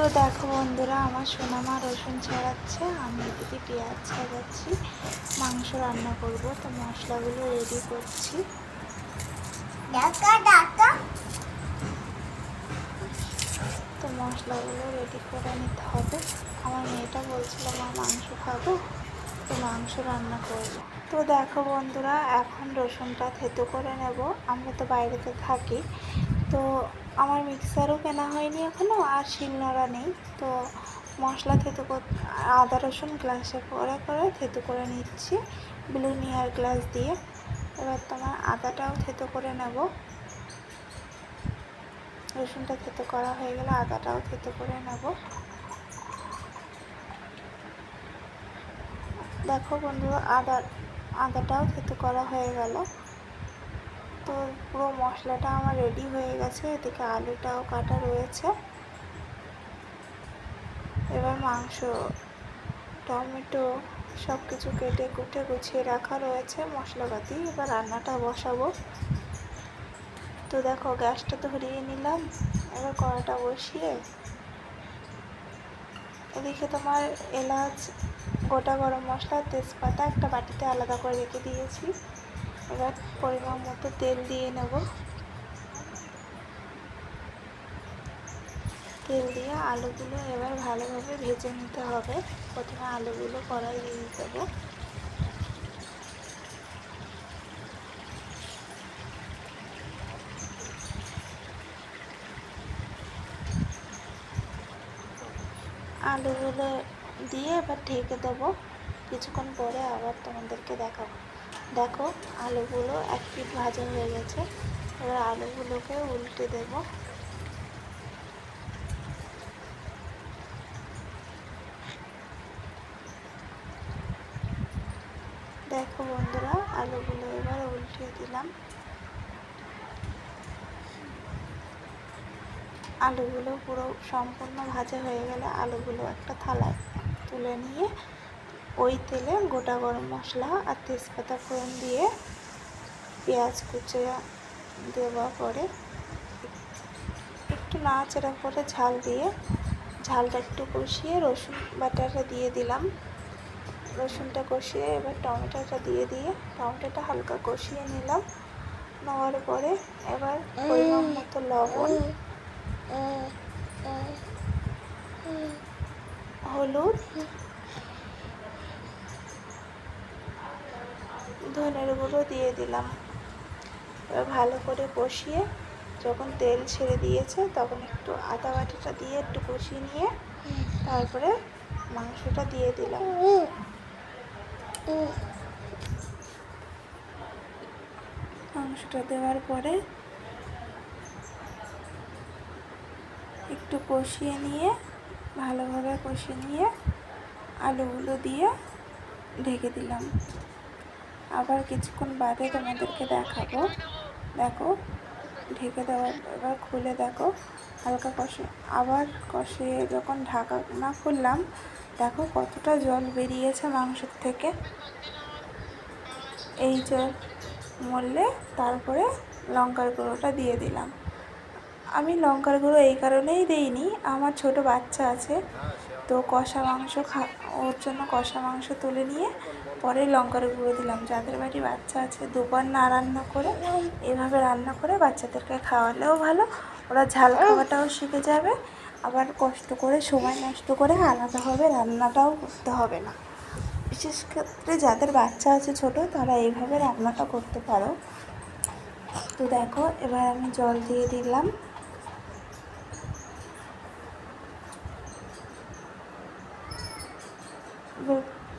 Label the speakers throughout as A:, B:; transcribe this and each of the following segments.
A: তো দেখো বন্ধুরা, আমার সোনামা রসুন ছাড়াচ্ছে, আমি এদিকে পেঁয়াজ ছাড়াচ্ছি। মাংস রান্না করব, তো মশলাগুলো রেডি করছি। তো মশলাগুলো রেডি করে নিতে হবে। আমার মেয়েটা বলছিল মা মাংস খাবো, তো মাংস রান্না করব। তো দেখো বন্ধুরা, এখন রসুনটা থেতো করে নেব। আমরা তো বাইরেতে থাকি, তো আমার মিক্সারও কেনা হয়নি এখনও, আর শিলনোড়া নেই। তো মশলা থেতো আদা রসুন গ্লাসে করে করে থেতো করে নিচ্ছি ব্লুনিয়ার গ্লাস দিয়ে। এবার তোমার আদাটাও থেতো করে নেব। রসুনটা থেতো করা হয়ে গেলে আদাটাও থেতো করে নেব। দেখো বন্ধুরা, আদাটাও থেতো করা হয়ে গেল। তো পুরো মশলাটা আমার রেডি হয়ে গেছে। এদিকে আলুটাও কাটা রয়েছে। এবার মাংস, টমেটো সব কিছু কেটে কুটে গুছিয়ে রাখা রয়েছে মশলাপাতি। এবার রান্নাটা বসাবো। তো দেখো, গ্যাসটা ধরিয়ে নিলাম। এবার কড়াটা বসিয়ে এদিকে তোমার এলাচ, গোটা গরম মশলা, তেজপাতা একটা বাটিতে আলাদা করে রেখে দিয়েছি। এবার পরিমাণ মতো তেল দিয়ে নেব। তেল দিয়ে আলুগুলো এবার ভালোভাবে ভেজে নিতে হবে। প্রথমে আলুগুলো কড়াই দিয়ে দেবো। আলুগুলো দিয়ে এবার ঢেকে দেবো। কিছুক্ষণ পরে আবার তোমাদেরকে দেখাবো। দেখো, আলুগুলো এক পিঠ ভাজা হয়ে গেছে। এবার আলুগুলোকে উল্টে দেব। দেখো বন্ধুরা, আলুগুলো এবার উল্টে দিলাম। আলুগুলো পুরো সম্পূর্ণ ভাজা হয়ে গেলে আলুগুলো একটা থালায় তুলে নিয়ে ওই তেলে গোটা গরম মশলা আর তেজপাতা ফোড়ন দিয়ে পেঁয়াজ কুচে দেওয়ার পরে একটু নাড়াচাড়া করে ঝালটা একটু কষিয়ে রসুন বাটাটা দিয়ে দিলাম। রসুনটা কষিয়ে এবার টমেটোটা দিয়ে টমেটোটা হালকা কষিয়ে নিলাম। নেওয়ার পরে এবার পরিমাণ মতো লবণ, হলুদ, ধনের গুঁড়ো দিয়ে দিলাম। এবার ভালো করে কষিয়ে যখন তেল ছেড়ে দিয়েছে তখন একটু আদা বাটাটা দিয়ে একটু কষিয়ে নিয়ে তারপরে মাংসটা দিয়ে দিলাম। মাংসটা দেওয়ার পরে একটু কষিয়ে নিয়ে ভালোভাবে কষিয়ে নিয়ে আলুগুলো দিয়ে ঢেকে দিলাম। আবার কিছুক্ষণ বাদে তোমাদেরকে দেখাবো। দেখো, ঢেকে দেওয়ার এবার খুলে দেখো, হালকা কষিয়ে যখন ঢাকা না খুললাম, দেখো কতটা জল বেরিয়েছে মাংসের থেকে। এই জল মরলে তারপরে লঙ্কার গুঁড়োটা দিয়ে দিলাম। আমি লঙ্কার গুঁড়ো এই কারণেই দিইনি, আমার ছোট বাচ্চা আছে, তো কষা মাংস ওর জন্য কষা মাংস তুলে নিয়ে পরে লঙ্কার গুঁড়ো দিলাম। যাদের বাড়ি বাচ্চা আছে দুবার না রান্না করে এভাবে রান্না করে বাচ্চাদেরকে খাওয়ালেও ভালো, ওরা ঝাল খাওয়াটাও শিখে যাবে। আবার কষ্ট করে সময় নষ্ট করে আলাদাভাবে রান্নাটাও করতে হবে না। বিশেষ ক্ষেত্রে যাদের বাচ্চা আছে ছোট, তারা এইভাবে রান্নাটা করতে পারো। তো দেখো, এবার আমি জল দিয়ে দিলাম।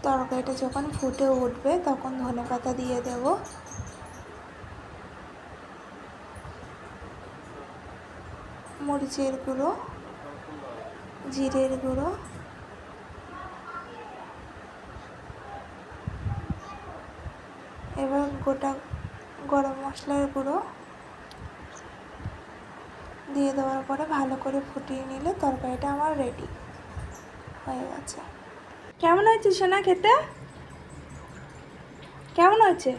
A: তরকারিটা যখন ফুটে উঠবে তখন ধনেপাতা দিয়ে দেব। মরিচের গুঁড়ো, জিরের গুঁড়ো, এবার গোটা গরম মশলার গুঁড়ো দিয়ে দেওয়ার পরে ভালো করে ফুটিয়ে নিলে তরকারিটা আমার রেডি হয়ে গেছে। কেমন হয়েছে সোনা খেতে? কেমন হয়েছে?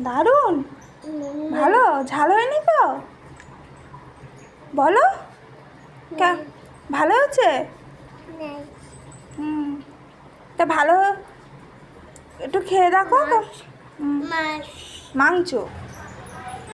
A: দারুণ। ভালো ঝাল হয়নি তো? বলো। ভালো হচ্ছে? হুম, তা ভালো একটু খেয়ে দেখো। হুম, মাংস।